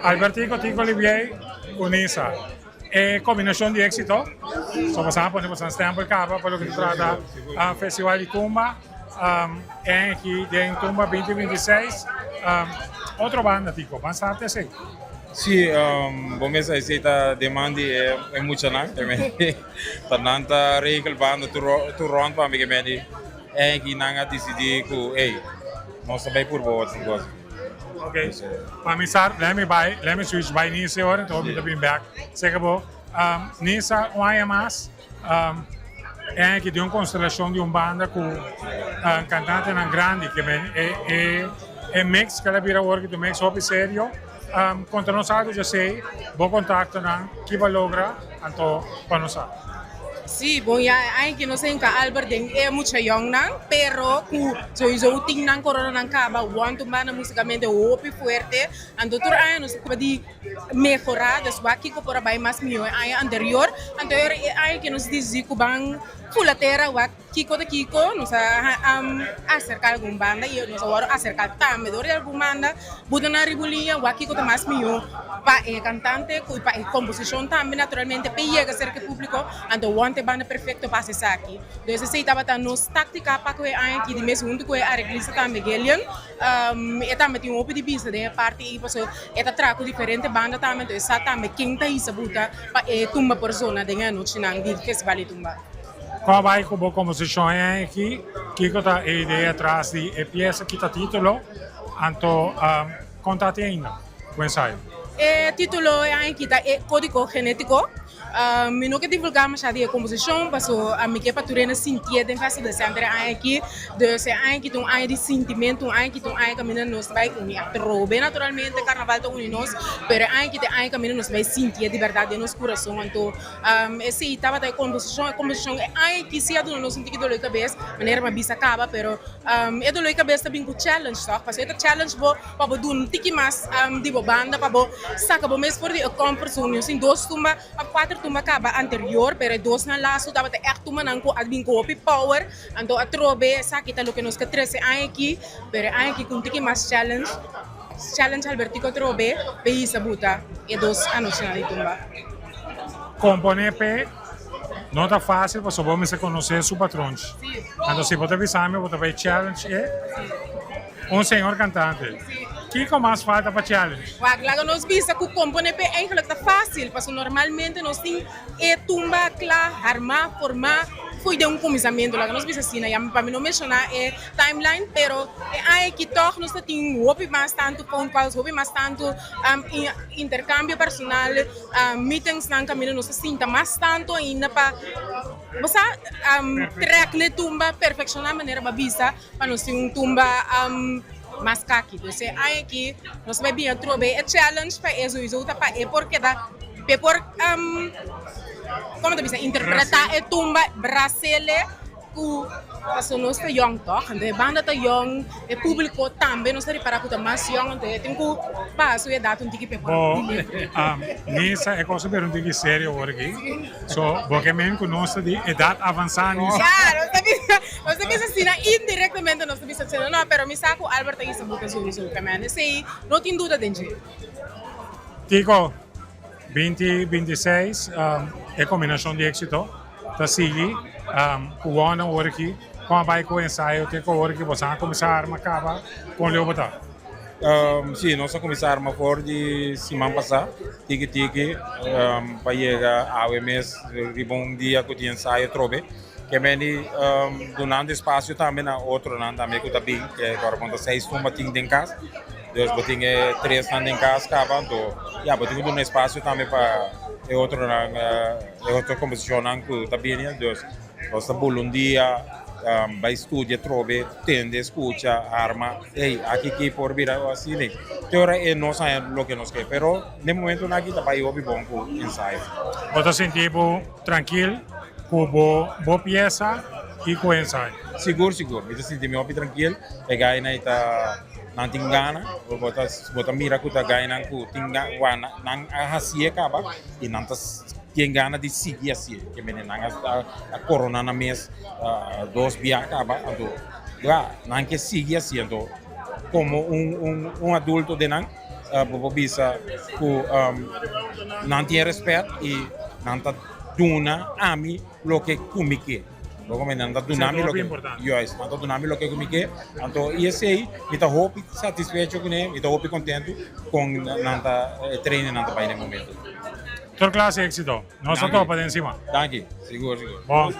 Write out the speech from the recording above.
Albertico Tico Olivier, Unisa. Combinação de éxito. Só passamos por exemplo, tempo acaba pelo que trata a Festival de Tumba, em que em Tumba 2026. Outra banda, Tico, bastante assim. Sì, come sai, siete demandi è molto nante, quindi tananta regel bando tu rond pa mi che medi e chi nanga decidi ku non sabai pur bo wat cose. Okay. Pamisar, let me switch by Nisa ora, então me bem back. Segabo, Nisa uma mais, é que tem uma constelação de banda com cantante na grande que é mix que ela vira work do mix hobby sério. Conta nós algo já sei, bom contato na que vai lograr, então para nós. Sí, bom, ya ay que no sé en Albert den mucho young nan, pero ku so iso ting nan corona nan kaba want to mana musicalmente opi fuerte, ando tur ay no se pode mejorar, des waki ko para bai mas mio ay anterior ay que nos dizi ku bang fulatera wak kiko de kiko nos acercar algum banda e nos agora acercar também dori algum banda buda na ribulinha waki ko mas mio pa cantante ku pa composição também naturalmente pe llega cerca público ando want banda perfecto para se aqui. Então se estava tá nos tática para que aí de mesmo junto com a reglista também Gelian, e também tem um pouco de vista de parte e passou eta trago diferente banda também então essa também quem tá isso buta para tumba persona dengan noite nang di festival tumba. Qual vai com boa composição aqui? Que tá a ideia atrás de peça que tá título, então contate ainda com ensaio. Título é aqui tá código genético. No que divulgamos a composição, passou a minha paturena sentia de festa de sempre aqui, de se aqui tem de sentimento, aqui tem caminho nos vai com a trobe naturalmente carnaval tem nós, pero aqui tem caminho nos vai sentir de verdade nos coração, então esse estava da composição aqui se aduna nos sentir que dói cabeça, maneira uma bisa acaba, pero é dói cabeça também com challenge, só passou esse challenge para do um tiki mais de banda para saca bo mes por de composição, assim dois tumba a quatro tumba acaba anterior, pero dos na laço tava echt tumba nang ko admin ko power, então a trobe saca tá lo que nos que 13 aqui, pero aqui com tiki mais challenge Albertico trobe, país sabuta e dos anos na tumba. Componer P não tá fácil, mas só vamos conhecer seu patrão. Então se você avisar me, você vai challenge um senhor cantante. O que mais falta para challenge? Claro, nós vimos que o componer P eigenlijk tá fácil, porque normalmente nós temos tumba, claro, armar, formar, foi de começamento, lá nós vimos assim, para mim não mencionar timeline, pero que toch nós temos hobby mais tanto phone calls, hobby mais tanto intercâmbio personal, meetings na caminho nós sinta mais tanto ainda para você track na tumba perfeccionar a maneira para visa para nós ter tumba mas kaki, então aqui nós vai bem trobe challenge para isso para porque dá por como te dice interpretar a tumba brasileira ku paso nós tá young toch, então banda tá young, o público também nós tá para que mais young, então tem que passo e data um tique Bom, nessa é coisa bem um tique sério aqui, so porque mesmo que nós de idade avançada. Claro, nós sabemos assim, indiretamente nós sabemos assim, não, pero me saco Albert aí sabe que isso também, sei, não tem dúvida dentro. Tico, 2026 é combinação de éxito, tá sigue, o ano aqui, com vai com ensaio, tem que agora que você começar a armar com o Leopold. Sì, nós começamos a for de semana passada, tiki para chegar ao mês, ribon dia que tinha ensaio trobe, que vem donando espaço também na outro ano também que tá bem, que agora quando 6 tumba tem em casa, Deus botinha 3 anos em casa, acaba, então, já botinha dando espaço também para outra composição que tá bem, Deus, nós tá bom um dia vai estudar, trobe, tende, escucha, arma, aqui que por vir assim, né? Teora não sabe o que nós quer, pero no momento na aqui tá para eu bom com ensaio. Você sentir tranquilo, com boa peça e com ensaio. Seguro, eu sinto me opi tranquilo, pegar aí na ita nang tinggana, bota mira ku ta gai nang ku wana nang hasia kaba, e nang tas tinggana di sigi assim, que menina nang a corona na mês 2 via kaba, então, nang que sigi assim, então, como um adulto de nang, bobo bisa ku não tem respeito e não tá duna ami lo que kumike. Logo men não tá dunami lo que yes, não tá dunami lo que kumike. Então esse aí, me tá hope satisfeito com ele, me tá hope contento com não tá treino não tá para no momento. Toda clase éxito. Nosotros para encima. Danke, seguro. Bom.